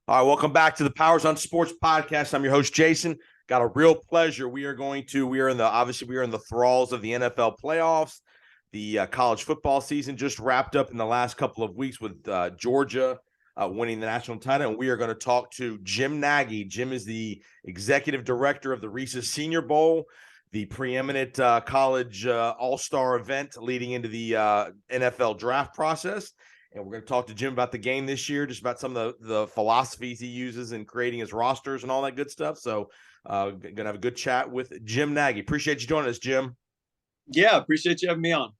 All right, welcome back to the Powers on Sports podcast. I'm your host, Jason. Got a real pleasure. We are in the thralls of the NFL playoffs. The college football season just wrapped up in the last couple of weeks with Georgia winning the national title. And we are going to talk to Jim Nagy. Jim is the executive director of the Reese's Senior Bowl, the preeminent college all-star event leading into the NFL draft process. And we're going to talk to Jim about the game this year, just about some of the philosophies he uses in creating his rosters and all that good stuff. So going to have a good chat with Jim Nagy. Appreciate you joining us, Jim. Yeah, appreciate you having me on.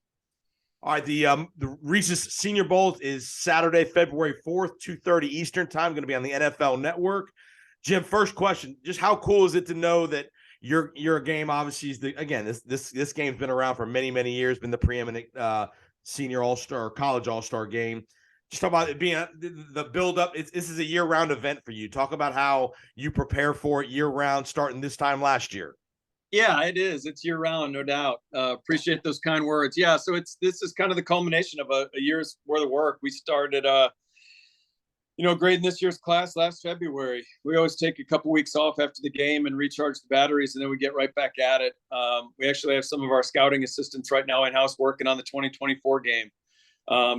All right, the Reese's Senior Bowl is Saturday, February 4th, 2:30 Eastern time, going to be on the NFL Network. Jim, first question, just how cool is it to know that your game obviously is this game's been around for many, many years, been the preeminent senior all-star, college all-star game. Just talk about it being the build-up. This is a year-round event for you. Talk about how you prepare for it year-round, starting this time last year. Yeah, it is. It's year-round, no doubt. Appreciate those kind words. Yeah, so this is kind of the culmination of a year's worth of work. We started, grading this year's class last February. We always take a couple weeks off after the game and recharge the batteries, and then we get right back at it. We actually have some of our scouting assistants right now in-house working on the 2024 game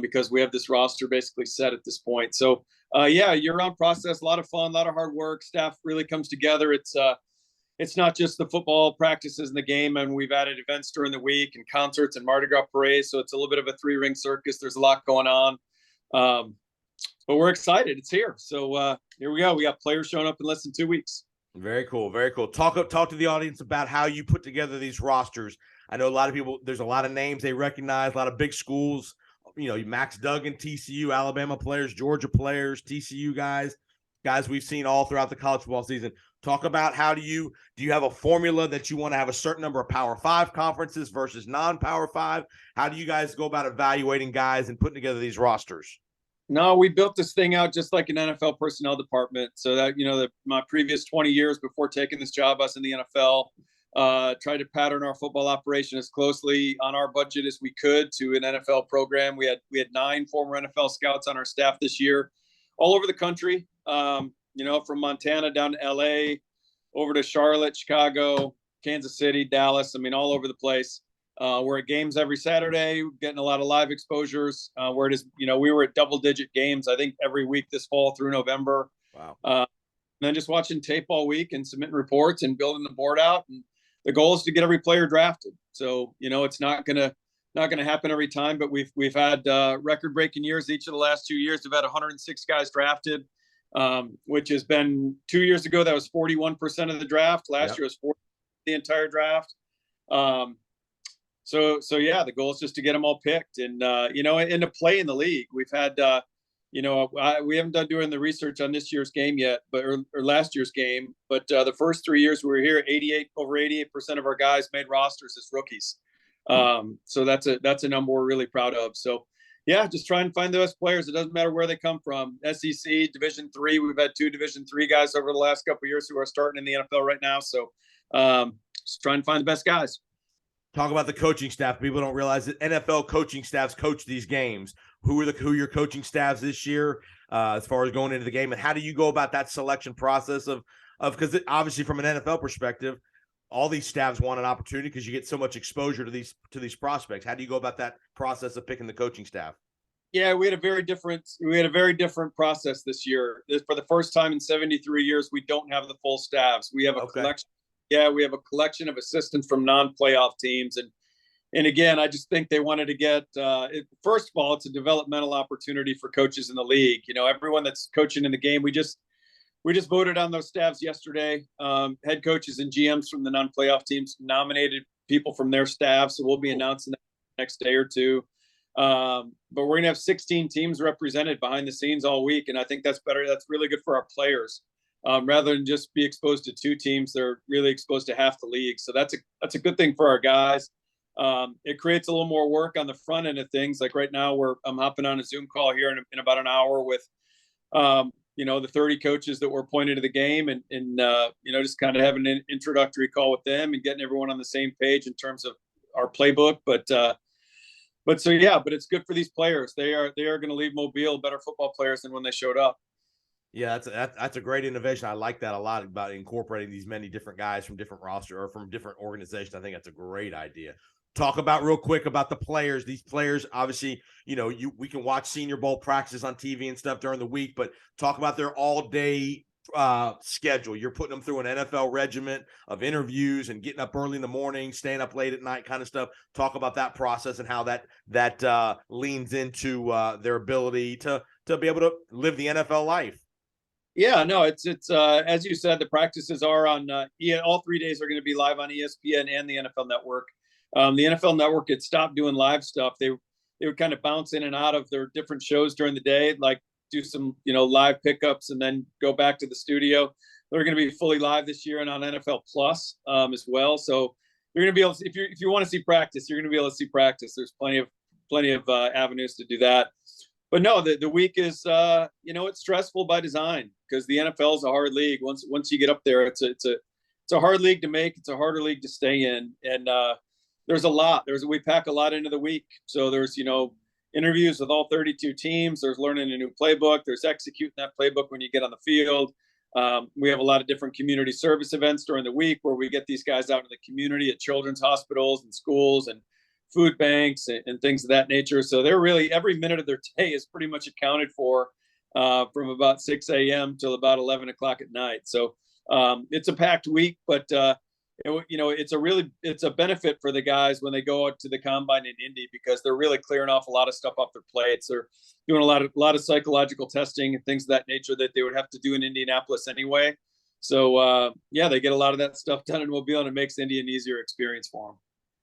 because we have this roster basically set at this point. So, year-round process, a lot of fun, a lot of hard work. Staff really comes together. It's not just the football practices in the game, and we've added events during the week and concerts and Mardi Gras parades. So it's a little bit of a three-ring circus. There's a lot going on. But we're excited. It's here. So here we go. We got players showing up in less than 2 weeks. Very cool. Very cool. Talk to the audience about how you put together these rosters. I know a lot of people, there's a lot of names they recognize, a lot of big schools, Max Duggan, TCU, Alabama players, Georgia players, TCU guys we've seen all throughout the college football season. Talk about how do you have a formula that you want to have a certain number of Power 5 conferences versus non-Power 5? How do you guys go about evaluating guys and putting together these rosters? No, we built this thing out just like an NFL personnel department. So that, my previous 20 years before taking this job, us in the NFL, tried to pattern our football operation as closely on our budget as we could to an NFL program. We had 9 former NFL scouts on our staff this year, all over the country. From Montana down to LA, over to Charlotte, Chicago, Kansas City, Dallas. I mean, all over the place. We're at games every Saturday, getting a lot of live exposures. Where it is, we were at double-digit games, I think, every week this fall through November. Wow. And then just watching tape all week and submitting reports and building the board out. And the goal is to get every player drafted. So, it's not gonna happen every time, but we've had record-breaking years each of the last 2 years. We've had 106 guys drafted, which has been 2 years ago. That was 41% of the draft. Last year was 40% the entire draft. So yeah, the goal is just to get them all picked and and to play in the league. We've had we haven't done doing the research on this year's game yet, or last year's game, but the first 3 years we were here, over 88% of our guys made rosters as rookies. So that's a number we're really proud of. So yeah, just try and find the best players. It doesn't matter where they come from. SEC, Division III. We've had 2 Division III guys over the last couple of years who are starting in the NFL right now. So just try and find the best guys. Talk about the coaching staff. People don't realize that NFL coaching staffs coach these games. Who are your coaching staffs this year as far as going into the game, and how do you go about that selection process of because obviously from an NFL perspective, all these staffs want an opportunity because you get so much exposure to these prospects. How do you go about that process of picking the coaching staff? Yeah, we had a very different process this year. For the first time in 73 years, we don't have the full staffs. We have a collection. Yeah, we have a collection of assistants from non-playoff teams. And again, I just think they wanted to get, first of all, it's a developmental opportunity for coaches in the league. Everyone that's coaching in the game, we just voted on those staffs yesterday. Head coaches and GMs from the non-playoff teams nominated people from their staff. So we'll be announcing that next day or two. But we're going to have 16 teams represented behind the scenes all week. And I think that's better. That's really good for our players. Rather than just be exposed to 2 teams, they're really exposed to half the league. So that's a good thing for our guys. It creates a little more work on the front end of things. Like right now, I'm hopping on a Zoom call here in about an hour with, the 30 coaches that were appointed to the game, and just kind of having an introductory call with them and getting everyone on the same page in terms of our playbook. But it's good for these players. They are going to leave Mobile better football players than when they showed up. Yeah, that's a great innovation. I like that a lot about incorporating these many different guys from different roster or from different organizations. I think that's a great idea. Talk about real quick about the players. These players, obviously, we can watch Senior Bowl practices on TV and stuff during the week, but talk about their all day schedule. You're putting them through an NFL regiment of interviews and getting up early in the morning, staying up late at night, kind of stuff. Talk about that process and how that leans into their ability to be able to live the NFL life. Yeah, no, it's as you said, the practices are on all 3 days are going to be live on ESPN and the NFL Network. The NFL Network had stopped doing live stuff. They would kind of bounce in and out of their different shows during the day, like do some live pickups and then go back to the studio. They're going to be fully live this year and on NFL Plus as well. So you're going to be able to, if you want to see practice, you're going to be able to see practice. There's plenty of avenues to do that. But no, the week is it's stressful by design because the NFL is a hard league. Once you get up there, it's a hard league to make. It's a harder league to stay in, and there's a lot. We pack a lot into the week. So there's interviews with all 32 teams. There's learning a new playbook. There's executing that playbook when you get on the field. We have a lot of different community service events during the week where we get these guys out in the community at children's hospitals and schools and food banks and things of that nature. So they're really, every minute of their day is pretty much accounted for from about 6 a.m. till about 11 o'clock at night. So it's a packed week, but it's a benefit for the guys when they go out to the combine in Indy because they're really clearing off a lot of stuff off their plates. They're doing a lot of psychological testing and things of that nature that they would have to do in Indianapolis anyway. So they get a lot of that stuff done in Mobile, and it makes Indy an easier experience for them.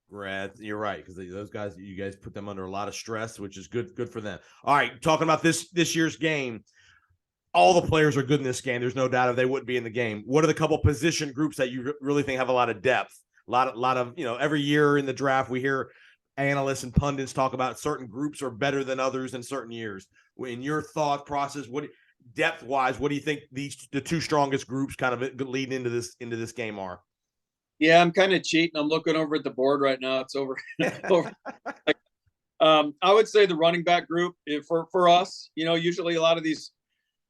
Brad, you're right, because those guys, you guys put them under a lot of stress, which is good for them. All right, talking about this year's game, all the players are good in this game. There's no doubt if they wouldn't be in the game. What are the couple position groups that you really think have a lot of depth? A lot of every year in the draft we hear analysts and pundits talk about certain groups are better than others in certain years. In your thought process, what depth wise, what do you think the two strongest groups kind of lead into this game are? Yeah, I'm kind of cheating. I'm looking over at the board right now. It's over. I would say the running back group for us, usually a lot of these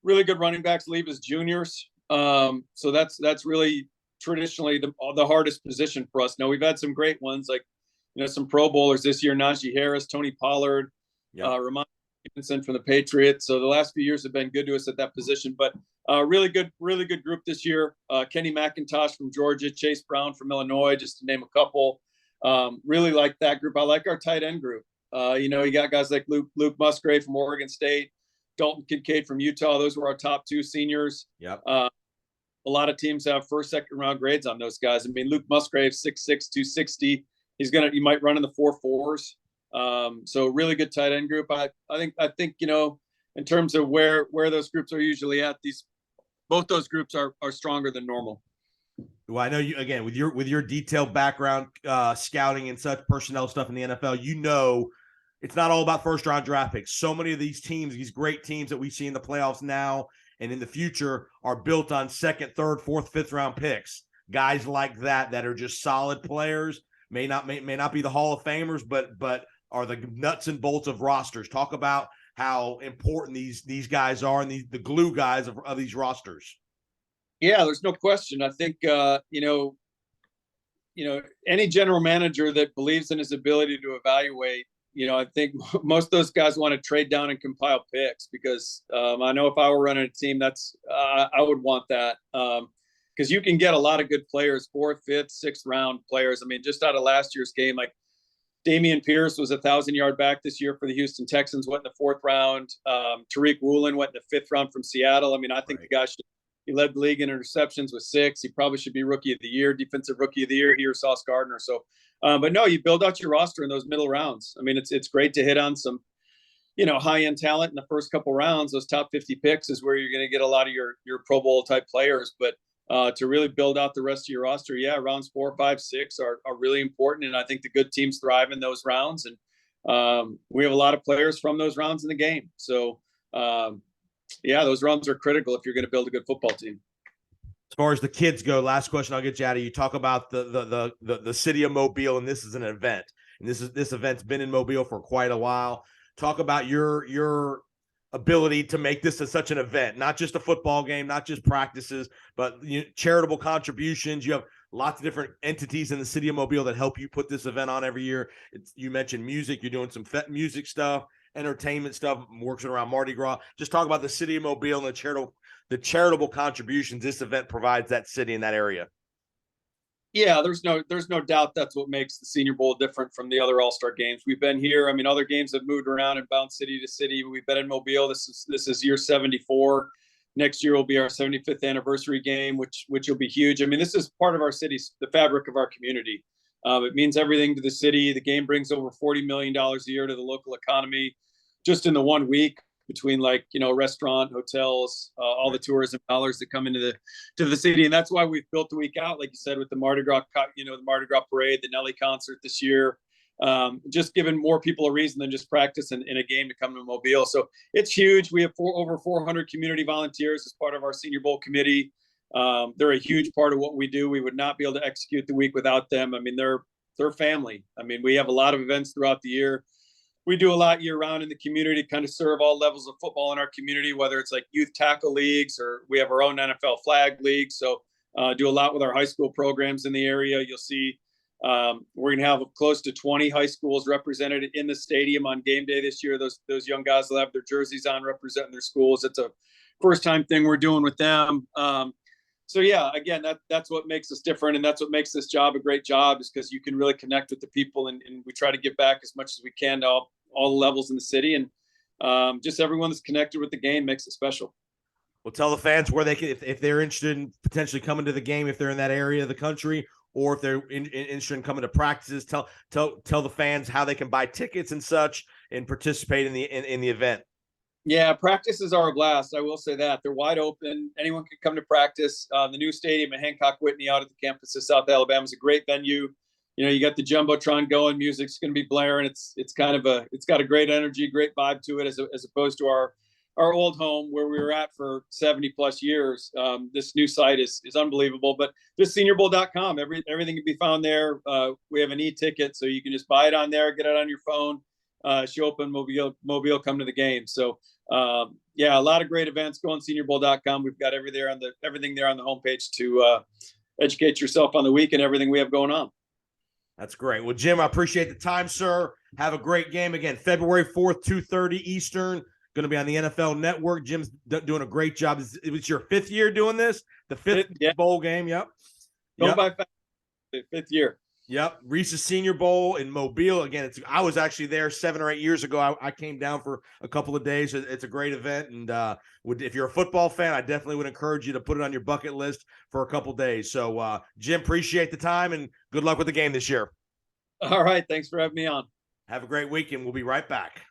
really good running backs leave as juniors. So that's really traditionally the hardest position for us. Now we've had some great ones like, some Pro Bowlers this year, Najee Harris, Tony Pollard, Ramon Stevenson from the Patriots. So the last few years have been good to us at that position, but really good group this year. Kenny McIntosh from Georgia, Chase Brown from Illinois, just to name a couple. Really like that group. I like our tight end group. You got guys like Luke Musgrave from Oregon State, Dalton Kincaid from Utah. Those were our top two seniors. Yep. A lot of teams have first, second round grades on those guys. I mean, Luke Musgrave, 6'6", 260. He might run in the 4.4s. So really good tight end group. I think in terms of where those groups are usually at, both those groups are stronger than normal. Well, I know you, again, with your detailed background, scouting and such personnel stuff in the NFL, it's not all about first round draft picks. So many of these teams, these great teams that we see in the playoffs now and in the future, are built on second, third, fourth, fifth round picks. Guys like that are just solid players, may not be the Hall of Famers, but are the nuts and bolts of rosters. Talk about how important these guys are and the glue guys of these rosters. Yeah, there's no question. I think any general manager that believes in his ability to evaluate, I think most of those guys want to trade down and compile picks because I know if I were running a team, that's I would want that because you can get a lot of good players, 4th, 5th, 6th round players. I mean, just out of last year's game, like Dameon Pierce was 1,000-yard back this year for the Houston Texans, went in the 4th round. Tariq Woolen went in the 5th round from Seattle. I mean, I think the guy he led the league in interceptions with 6. He probably should be Rookie of the Year, Defensive Rookie of the Year, he or Sauce Gardner. So, but no, you build out your roster in those middle rounds. I mean, it's great to hit on some, high-end talent in the first couple rounds. Those top 50 picks is where you're going to get a lot of your Pro Bowl type players. But to really build out the rest of your roster, rounds 4, 5, 6 are really important. And I think the good teams thrive in those rounds. And we have a lot of players from those rounds in the game. So, those rounds are critical if you're going to build a good football team. As far as the kids go, last question I'll get you out of you. Talk about the city of Mobile, and this is an event. And this event's been in Mobile for quite a while. Talk about your ability to make this such an event, not just a football game, not just practices, but charitable contributions. You have lots of different entities in the city of Mobile that help you put this event on every year. You mentioned music. You're doing some music stuff, entertainment stuff, works around Mardi Gras. Just talk about the city of Mobile and the charitable contributions this event provides that city in that area. Yeah, there's no doubt that's what makes the Senior Bowl different from the other All-Star games. We've been here. I mean, other games have moved around and bounced city to city. We've been in Mobile. This is year 74. Next year will be our 75th anniversary game, which will be huge. I mean, this is part of our city's, the fabric of our community. It means everything to the city. The game brings over $40 million a year to the local economy, just in the 1 week, between restaurant, hotels, all the tourism dollars that come into the city. And that's why we've built the week out, like you said, with the Mardi Gras, the Mardi Gras parade, the Nelly concert this year, just giving more people a reason than just practice in a game to come to Mobile. So it's huge. We have over 400 community volunteers as part of our Senior Bowl committee. They're a huge part of what we do. We would not be able to execute the week without them. I mean, they're family. I mean, we have a lot of events throughout the year. We do a lot year round in the community, kind of serve all levels of football in our community, whether it's like youth tackle leagues or we have our own NFL flag league. So do a lot with our high school programs in the area. You'll see we're going to have close to 20 high schools represented in the stadium on game day this year. Those young guys will have their jerseys on representing their schools. It's a first time thing we're doing with them. So yeah, again, that's what makes us different, and that's what makes this job a great job, is because you can really connect with the people, and we try to give back as much as we can to all the levels in the city, and just everyone that's connected with the game makes it special. Well, tell the fans where they can, if they're interested in potentially coming to the game, if they're in that area of the country, or if they're interested in coming to practices. Tell the fans how they can buy tickets and such and participate in the event. Yeah, practices are a blast. I will say that they're wide open. Anyone can come to practice. The new stadium at Hancock Whitney out at the campus of South Alabama is a great venue. You got the jumbotron going. Music's going to be blaring. It's got a great energy, great vibe to it, as opposed to our old home where we were at for 70 plus years. This new site is unbelievable. But just seniorbowl.com, everything can be found there. We have an e-ticket, so you can just buy it on there, get it on your phone. Show up in Mobile, come to the game. So yeah, a lot of great events. Go on seniorbowl.com. We've got everything there on the homepage to educate yourself on the week and everything we have going on. That's great. Well, Jim, I appreciate the time, sir. Have a great game. Again, February 4th, 2:30 Eastern. Going to be on the NFL Network. Jim's doing a great job. It was your 5th year doing this? The 5th bowl game? Yep. Going by fast. The 5th year. Yep. Reese's Senior Bowl in Mobile. Again, I was actually there 7 or 8 years ago. I came down for a couple of days. It's a great event. And if you're a football fan, I definitely would encourage you to put it on your bucket list for a couple of days. So, Jim, appreciate the time and good luck with the game this year. All right. Thanks for having me on. Have a great weekend. We'll be right back.